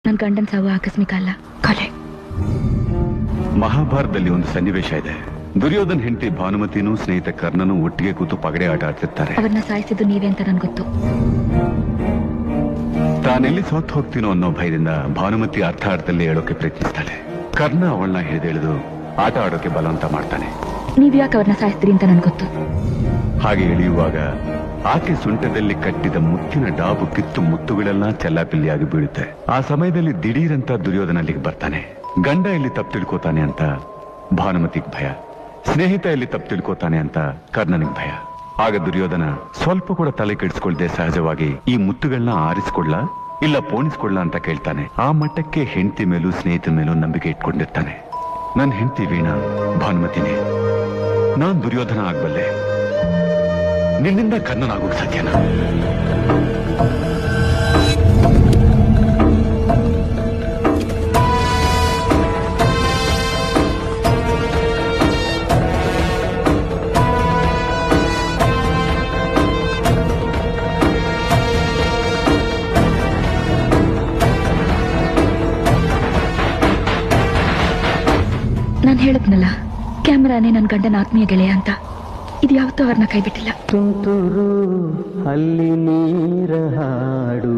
ನನ್ನ ಗಂಡನ ಸಾವು ಆಕಸ್ಮಿಕ ಅಲ್ಲ, ಕೊಲೆ. ಮಹಾಭಾರತದಲ್ಲಿ ಒಂದು ಸನ್ನಿವೇಶ ಇದೆ. ದುರ್ಯೋಧನ್ ಹೆಂಡತಿ ಭಾನುಮತಿನೂ ಸ್ನೇಹಿತ ಕರ್ಣನೂ ಒಟ್ಟಿಗೆ ಕೂತು ಪಗಡೆ ಆಟ ಆಡ್ತಿರ್ತಾರೆ. ಅವ್ರನ್ನ ಸಾಯಿಸಿದ್ದು ನೀವೇ ಅಂತ ನನ್ಗೆ ಗೊತ್ತು. ತಾನೆಲ್ಲಿ ಸೋತ್ ಹೋಗ್ತೀನೋ ಅನ್ನೋ ಭಯದಿಂದ ಭಾನುಮತಿ ಅರ್ಥಾರ್ಥದಲ್ಲಿ ಹೇಳೋಕೆ ಪ್ರಯತ್ನಿಸ್ತಾಳೆ. ಕರ್ಣ ಅವಳನ್ನ ಹಿಡಿದೆಳೆದು ಆಟ ಆಡೋಕೆ ಬಲವಂತ ಮಾಡ್ತಾನೆ. ನೀವ್ ಯಾಕೆ ಅವ್ರನ್ನ ಸಾಯಿಸ್ತೀರಿ ಅಂತ ನನ್ಗೆ ಗೊತ್ತು. ಹಾಗೆ ಇಳಿಯುವಾಗ ಆಕೆ ಸೊಂಟದಲ್ಲಿ ಕಟ್ಟಿದ ಮುತ್ತಿನ ಡಾಬು ಕಿತ್ತು ಮುತ್ತುಗಳೆಲ್ಲ ಚೆಲ್ಲಾಪಿಲ್ಲಿಯಾಗಿ ಬೀಳುತ್ತೆ. ಆ ಸಮಯದಲ್ಲಿ ದಿಢೀರಂತ ದುರ್ಯೋಧನ ಅಲ್ಲಿಗೆ ಬರ್ತಾನೆ. ಗಂಡ ಎಲ್ಲಿ ತಪ್ಪು ತಿಳ್ಕೋತಾನೆ ಅಂತ ಭಾನುಮತಿಗ್ ಭಯ, ಸ್ನೇಹಿತ ಎಲ್ಲಿ ತಪ್ಪು ತಿಳ್ಕೋತಾನೆ ಅಂತ ಕರ್ಣನಿಗೆ ಭಯ. ಆಗ ದುರ್ಯೋಧನ ಸ್ವಲ್ಪ ಕೂಡ ತಲೆ ಕೆಡಿಸ್ಕೊಳ್ದೆ ಸಹಜವಾಗಿ ಈ ಮುತ್ತುಗಳನ್ನ ಆರಿಸ್ಕೊಳ್ಳ ಇಲ್ಲ ಪೋಣಿಸ್ಕೊಳ್ಳ ಅಂತ ಕೇಳ್ತಾನೆ. ಆ ಮಟ್ಟಕ್ಕೆ ಹೆಂಡತಿ ಮೇಲೂ ಸ್ನೇಹಿತರ ಮೇಲೂ ನಂಬಿಕೆ ಇಟ್ಕೊಂಡಿರ್ತಾನೆ. ನನ್ನ ಹೆಂಡತಿ ವೀಣಾ ಭಾನುಮತಿನೇ, ನಾನ್ ದುರ್ಯೋಧನ ಆಗ್ಬಲ್ಲೆ, ನಿನ್ನಿಂದ ಕರ್ಣನಾಗೋಕ್ ಸಾಧ್ಯನಾ? ನಾನು ಹೇಳದ್ನಲ್ಲ, ಕ್ಯಾಮರಾನೇ ನನ್ನ ಗಂಡನ ಆತ್ಮೀಯ ಗೆಳೆಯ ಅಂತ. ಇದು ಯಾವತ್ತೂ ಅವ್ರನ್ನ ಕೈ ಬಿಟ್ಟಿಲ್ಲ. ತುಂತುರು ಅಲ್ಲಿ ನೀರ ಹಾಡು